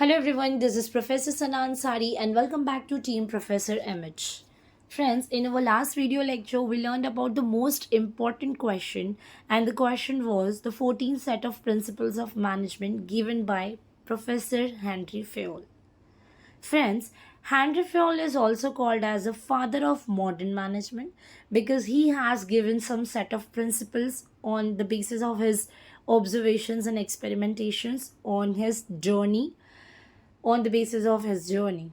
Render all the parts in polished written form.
Hello everyone, this is Professor Sana Ansari and welcome back to Team Professor MH. Friends, in our last video lecture, we learned about the most important question, and the question was the 14th set of principles of management given by Professor Henry Fayol. Friends, Henry Fayol is also called as the father of modern management because he has given some set of principles on the basis of his observations and experimentations on his journey on the basis of his journey.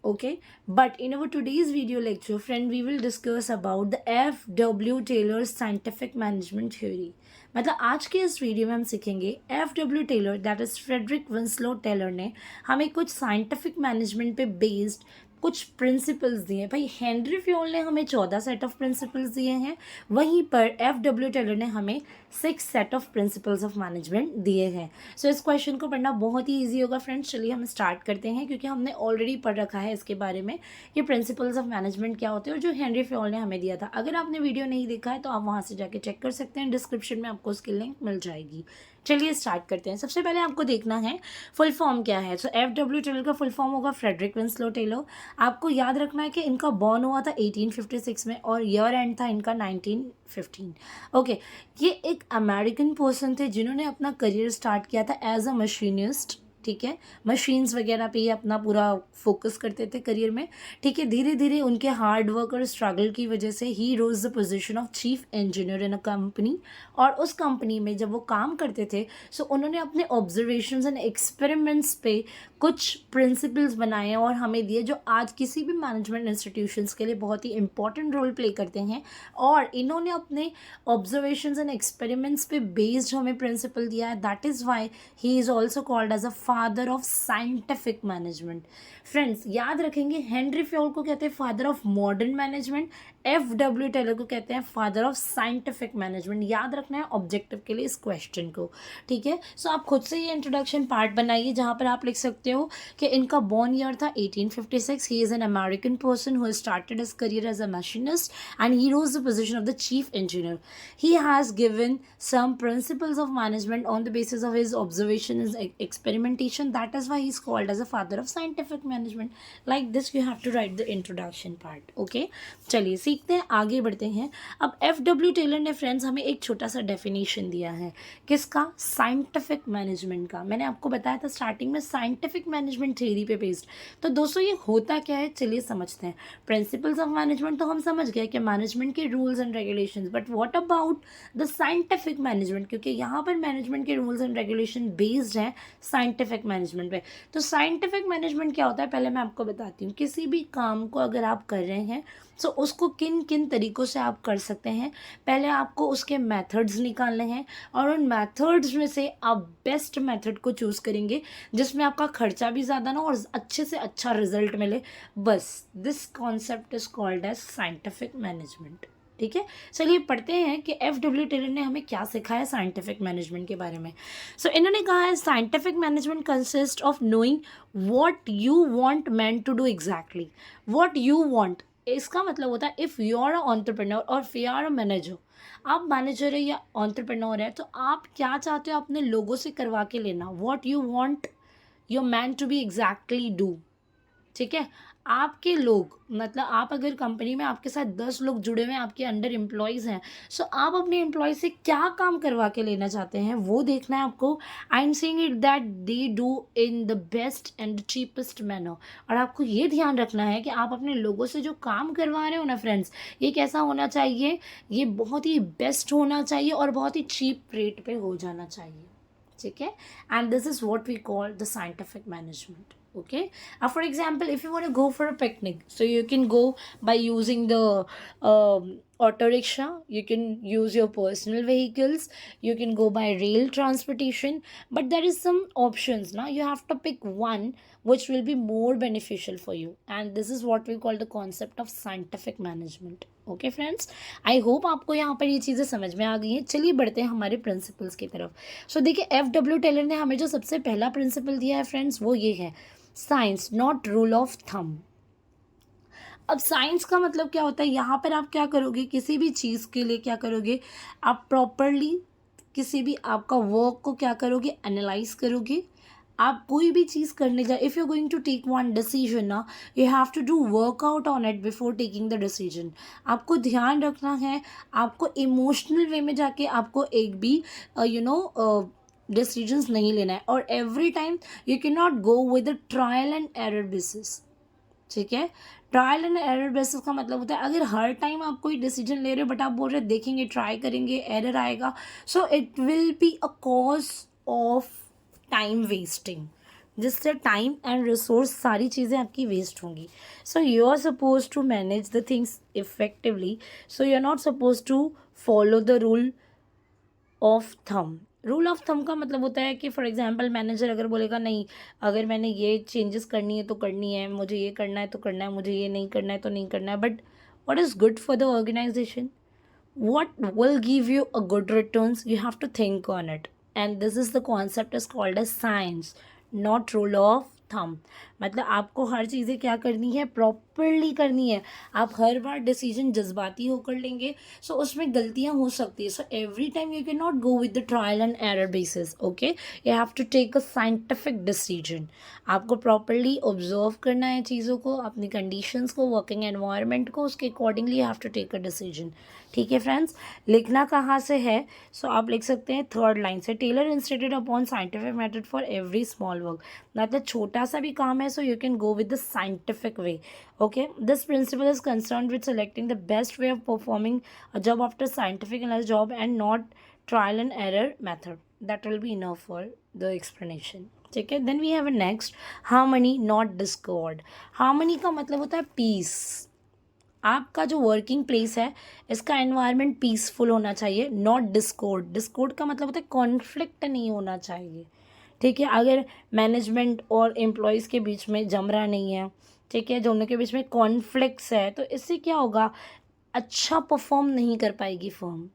Okay, but in our today's video lecture, friend, we will discuss about the F.W. Taylor's scientific management theory. मतलब आज के इस video में हम सीखेंगे F.W. Taylor that is Frederick Winslow Taylor ने हमें कुछ साइंटिफिक मैनेजमेंट पे बेस्ड कुछ प्रिंसिपल्स दिए। भाई हेनरी फ्योल ने हमें 14 सेट ऑफ प्रिंसिपल्स दिए हैं, वहीं पर F.W. टेलर ने हमें 6 set of principles of management दिए हैं। सो इस क्वेश्चन को पढ़ना बहुत ही ईजी होगा फ्रेंड्स। चलिए हम स्टार्ट करते हैं, क्योंकि हमने ऑलरेडी पढ़ रखा है इसके बारे में कि प्रिंसिपल्स ऑफ मैनेजमेंट क्या होते हैं और जो हेनरी फ्योल ने हमें दिया था। अगर आपने वीडियो नहीं देखा है तो आप वहाँ से जाके चेक कर सकते हैं, डिस्क्रिप्शन में आपको उसकी लिंक मिल जाएगी। चलिए स्टार्ट करते हैं। सबसे पहले आपको देखना है फुल फॉर्म क्या है। सो F.W. टेलर का फुल फॉर्म होगा फ्रेडरिक विंसलो टेलर। आपको याद रखना है कि इनका बॉर्न हुआ था 1856 में और ईयर एंड था इनका 1915। ओके, ये एक अमेरिकन पर्सन थे जिन्होंने अपना करियर स्टार्ट किया था एज अ मशीनिस्ट। ठीक है, मशीन्स वगैरह पे ही अपना पूरा फोकस करते थे करियर में। ठीक है, धीरे धीरे उनके हार्ड वर्क और स्ट्रगल की वजह से ही rose the position of chief engineer in a company. और उस कंपनी में जब वो काम करते थे सो उन्होंने अपने ऑब्जर्वेशंस एंड एक्सपेरिमेंट्स पे कुछ प्रिंसिपल्स बनाए और हमें दिए, जो आज किसी भी मैनेजमेंट इंस्टीट्यूशंस के लिए बहुत ही इंपॉर्टेंट रोल प्ले करते हैं। और इन्होंने अपने ऑब्जर्वेशंस एंड एक्सपेरिमेंट्स पे बेस्ड हमें प्रिंसिपल दिया है। That is why he is also called as a father of scientific management. Friends याद रखेंगे, हेनरी फ्योल को कहते हैं father of modern management, F.W. Taylor को कहते हैं फादर ऑफ साइंटिफिक मैनेजमेंट। याद रखना है ऑब्जेक्टिव के लिए इस क्वेश्चन को। ठीक है, सो आप खुद से ये इंट्रोडक्शन पार्ट बनाइए जहाँ पर आप लिख सकते हो कि इनका बॉर्न ईयर था 1856। He is an American person who started his career as a machinist and he rose the position of the chief engineer. He has given some principles of management on the basis of his observation and experimentation. That is why he is called as a father of scientific management. Like this you have to write the introduction part. Okay, चलिए सीखते हैं, आगे बढ़ते हैं। अब F.W. Taylor ने friends हमें एक छोटा सा डेफिनेशन दिया है किसका, साइंटिफिक मैनेजमेंट का। मैंने आपको बताया था स्टार्टिंग में साइंटिफिक मैनेजमेंट थ्योरी पे बेस्ड। तो दोस्तों ये होता क्या है, चलिए समझते हैं। प्रिंसिपल्स ऑफ मैनेजमेंट तो हम समझ गए कि मैनेजमेंट के rules and regulations, but what about the scientific management, क्योंकि यहाँ पर मैनेजमेंट के रूल्स एंड रेगुलेशन बेस्ड हैं साइंटिफिक मैनेजमेंट पे। तो साइंटिफिक मैनेजमेंट क्या होता है, पहले मैं आपको बताती हूँ। किसी भी काम को अगर आप कर रहे हैं तो उसको किन किन तरीक़ों से आप कर सकते हैं, पहले आपको उसके मेथड्स निकालने हैं और उन मेथड्स में से आप बेस्ट मेथड को चूज़ करेंगे जिसमें आपका खर्चा भी ज़्यादा ना और अच्छे से अच्छा रिजल्ट मिले। बस this concept is called as scientific management. ठीक है, चलिए पढ़ते हैं कि F.W. टेलर ने हमें क्या सिखाया साइंटिफिक मैनेजमेंट के बारे में। सो इन्होंने कहा है scientific management consist of knowing what you want man to do exactly. What you want, इसका मतलब होता है if you are a entrepreneur और if you are a manager, आप मैनेजर है या एंटरप्रेन्योर है, तो आप क्या चाहते हो अपने लोगों से करवा के लेना। What you want your man to be exactly do. ठीक है, आपके लोग, मतलब आप अगर कंपनी में आपके साथ 10 लोग जुड़े हुए हैं, आपके अंडर एम्प्लॉयज़ हैं, सो आप अपने एम्प्लॉय से क्या काम करवा के लेना चाहते हैं वो देखना है आपको। I am saying it that they do in the best and cheapest manner. और आपको ये ध्यान रखना है कि आप अपने लोगों से जो काम करवा रहे हो ना फ्रेंड्स, ये कैसा होना चाहिए, ये बहुत ही बेस्ट होना चाहिए और बहुत ही चीप रेट पे हो जाना चाहिए। ठीक है, and this is what we call the scientific management. Okay, for example, if you want to go for a picnic, so you can go by using the auto rickshaw, you can use your personal vehicles, you can go by rail transportation, but there is some options now. You have to pick one which will be more beneficial for you, and this is what we call the concept of scientific management. Okay friends, I hope आपको यहाँ पर ये चीज़ें समझ में आ गई हैं। चलिए बढ़ते हैं हमारे प्रिंसिपल्स की तरफ। सो देखिए, F.W. टेलर ने हमें जो सबसे पहला प्रिंसिपल दिया है फ्रेंड्स, वो ये है, science not rule of thumb. अब साइंस का मतलब क्या होता है, यहाँ पर आप क्या करोगे, किसी भी चीज़ के लिए क्या करोगे, आप प्रॉपरली किसी भी आपका वर्क को क्या करोगे, एनालाइज करोगे, आप कोई भी चीज़ करने जाए, if you going to take one decision ना, you have to do workout on it before taking the decision. आपको ध्यान रखना है, आपको इमोशनल वे में जाके आपको एक भी डिसीजंस नहीं लेना है। और every time you can not go with the trial and error basis, ठीक है। ट्रायल एंड एरर बेसिस का मतलब होता है अगर हर टाइम आप कोई डिसीजन ले रहे हो बट आप बोल रहे देखेंगे ट्राई करेंगे एरर आएगा, so it will be a cause of time wasting, जिससे टाइम एंड रिसोर्स सारी चीज़ें आपकी वेस्ट होंगी। So you are suppose to manage the things effectively, so you are not suppose to follow the rule of thumb. Rule of thumb का मतलब होता है कि फॉर एग्जांपल मैनेजर अगर बोलेगा नहीं, अगर मैंने ये चेंजेस करनी है तो करनी है, मुझे ये करना है तो करना है, मुझे ये नहीं करना है तो नहीं करना है, but what is good for the organisation, what will give you a good returns, you have to think on it, and this is the concept is called as science, not rule of thumb। मतलब आपको हर चीज़ें क्या करनी है, properly करनी है। आप हर बार decision जज्बाती होकर लेंगे, सो उसमें गलतियां हो सकती है। So every time you can not go with the trial and error basis, okay. You have to take a scientific decision. आपको प्रॉपरली ऑब्जर्व करना है चीज़ों को, अपनी कंडीशंस को, वर्किंग एनवायरनमेंट को, उसके accordingly you have to take a decision. ठीक है फ्रेंड्स, लिखना कहाँ से है, सो आप लिख सकते हैं थर्ड लाइन से, Taylor instated upon scientific method for every small work. मतलब छोटा सा भी काम है, so you can go with the scientific way, okay. This principle is concern with selecting the best way of performing a job after scientific analysis job and not trial and error method. That will be enough for the explanation, ठीक है। Then we have a next, harmony not Discord. Harmony का मतलब होता है piece. आपका जो working place है इसका एनवायरनमेंट पीसफुल होना चाहिए, नॉट डिस्कॉर्ड। डिस्कॉर्ड का मतलब होता है कॉन्फ्लिक्ट नहीं होना चाहिए, ठीक है। अगर मैनेजमेंट और एम्प्लॉयज़ के बीच में जमरा नहीं है, ठीक है, दोनों के बीच में कॉन्फ्लिक्ट्स है, तो इससे क्या होगा, अच्छा परफॉर्म नहीं कर पाएगी फर्म,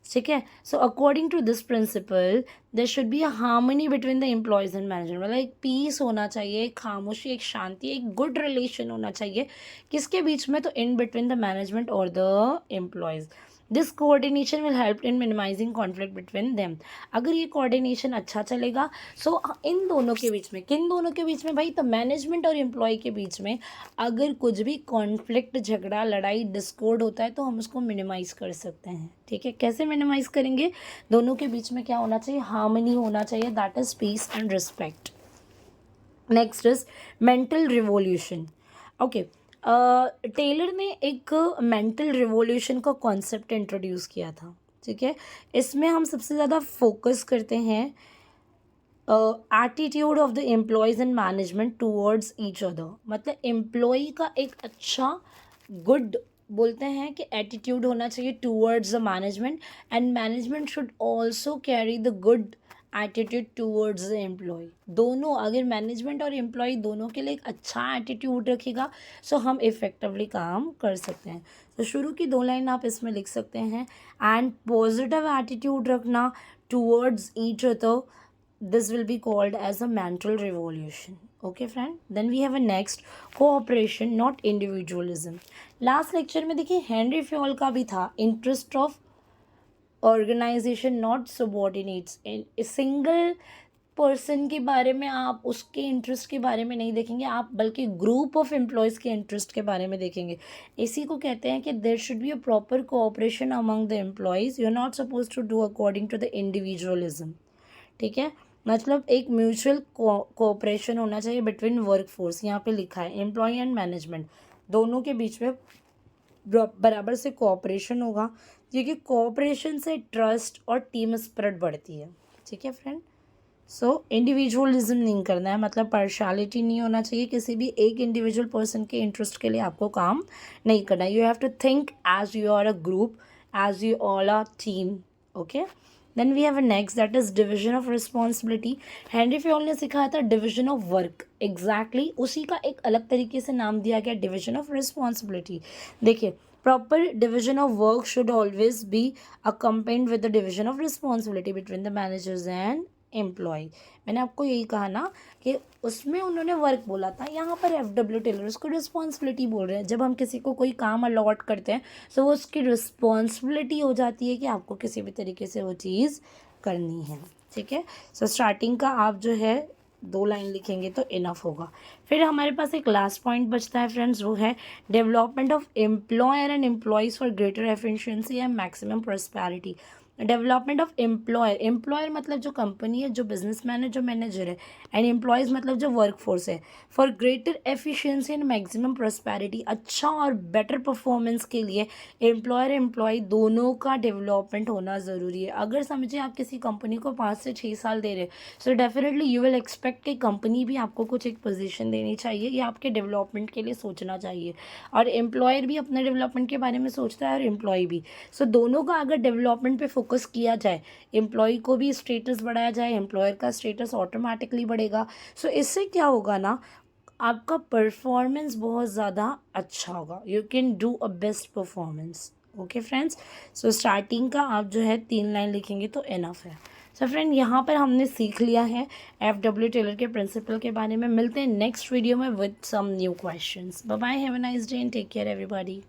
ठीक है। So according to this principle there should be a harmony between the employees and management. मतलब एक पीस होना चाहिए, एक खामोशी, एक शांति, एक गुड रिलेशन होना चाहिए, किसके बीच में, तो इन बिटवीन द मैनेजमेंट और the employees. This coordination will help in minimizing conflict between them. अगर ये कोऑर्डिनेशन अच्छा चलेगा, सो इन दोनों के बीच में, किन दोनों के बीच में भाई, तो मैनेजमेंट और एम्प्लॉय के बीच में अगर कुछ भी कॉन्फ्लिक्ट, झगड़ा, लड़ाई, डिस्कॉर्ड होता है तो हम उसको मिनिमाइज़ कर सकते हैं, ठीक है। कैसे मिनिमाइज़ करेंगे, दोनों के बीच में क्या होना चाहिए, हार्मनी होना चाहिए, that is peace and respect. Next is mental revolution, okay. Taylor ने एक मेंटल रिवॉल्यूशन का कॉन्सेप्ट इंट्रोड्यूस किया था, ठीक है। इसमें हम सबसे ज़्यादा फोकस करते हैं attitude of the employees and management towards each other. मतलब एम्प्लॉय का एक अच्छा गुड बोलते हैं कि एटीट्यूड होना चाहिए towards the management, and management should also carry the good attitude towards the employee. दोनों, अगर मैनेजमेंट और एम्प्लॉय दोनों के लिए एक अच्छा एटीट्यूड रखेगा, सो हम इफ़ेक्टिवली काम कर सकते हैं। तो शुरू की दो लाइन आप इसमें लिख सकते हैं, एंड पॉजिटिव एटीट्यूड रखना towards each other, this will be called as a mental revolution, okay friend। then we have a next, cooperation not individualism। last lecture में देखिए हेनरी फ्योल का भी था, interest of organization not subordinates। Single person के बारे में आप उसके इंटरेस्ट के बारे में नहीं देखेंगे आप, बल्कि ग्रुप ऑफ एम्प्लॉयज़ के इंटरेस्ट के बारे में देखेंगे। इसी को कहते हैं कि there should be a proper cooperation among the employees, you are not suppose to do according to the individualism, ठीक है। मतलब एक म्यूचुअल कोऑपरेशन होना चाहिए बिटवीन वर्क फोर्स, यहाँ पे लिखा है एम्प्लॉय एंड मैनेजमेंट, दोनों के बीच में बराबर से कोऑपरेशन होगा, क्योंकि कोऑपरेशन से ट्रस्ट और टीम स्पिरिट बढ़ती है, ठीक है फ्रेंड। सो इंडिविजुअलिज्म नहीं करना है, मतलब पार्शियलिटी नहीं होना चाहिए, किसी भी एक इंडिविजुअल पर्सन के इंटरेस्ट के लिए आपको काम नहीं करना है। You have to think as you are a group, as you all are team, okay. Then we have a next, that is division of responsibility. Henry Fayol ने सिखाया था डिविजन ऑफ वर्क, एग्जैक्टली उसी का एक अलग तरीके से नाम दिया गया, डिविजन ऑफ रिस्पॉन्सिबिलिटी। देखिए, proper division of work should always be accompanied with the division of responsibility between the managers and employee. मैंने आपको यही कहा ना कि उसमें उन्होंने वर्क बोला था, यहाँ पर FW टेलर उसको रिस्पॉन्सिबिलिटी बोल रहे हैं। जब हम किसी को कोई काम अलॉट करते हैं तो वो उसकी रिस्पॉन्सिबिलिटी हो जाती है कि आपको किसी भी तरीके से वो चीज़ करनी है, ठीक है। सो स्टार्टिंग का आप जो है 2 लाइन लिखेंगे तो इनफ होगा। फिर हमारे पास एक लास्ट पॉइंट बचता है फ्रेंड्स, वो है development of employer and employees for greater efficiency and maximum prosperity. Development of employer, employer मतलब जो कंपनी है, जो बिजनेसमैन है, जो मैनेजर है, एंड एम्प्लॉयज़ मतलब जो वर्क फोर्स है, for greater efficiency and maximum prosperity, अच्छा और बेटर परफॉर्मेंस के लिए एम्प्लॉयर एम्प्लॉय दोनों का डेवलपमेंट होना ज़रूरी है। अगर समझिए आप किसी कंपनी को 5 से 6 साल दे रहे हैं, so definitely you will expect कि कंपनी भी आपको कुछ एक पोजीशन देनी चाहिए या आपके डेवलपमेंट के लिए सोचना चाहिए, और एम्प्लॉयर भी अपने डेवलपमेंट के बारे में सोचता है और एम्प्लॉय भी। सो दोनों का अगर डेवलपमेंट पे फोकस किया जाए, एम्प्लॉय को भी स्टेटस बढ़ाया जाए, एम्प्लॉयर का स्टेटस ऑटोमेटिकली बढ़ेगा। सो इससे क्या होगा ना, आपका परफॉर्मेंस बहुत ज़्यादा अच्छा होगा, you can do a best performance. Okay friends, so starting का आप जो है 3 लाइन लिखेंगे तो इनफ है। सो फ्रेंड, यहाँ पर हमने सीख लिया है FW टेलर के प्रिंसिपल के बारे में। मिलते हैं नेक्स्ट वीडियो में with some new questions. Bye bye, have a nice day and take care everybody.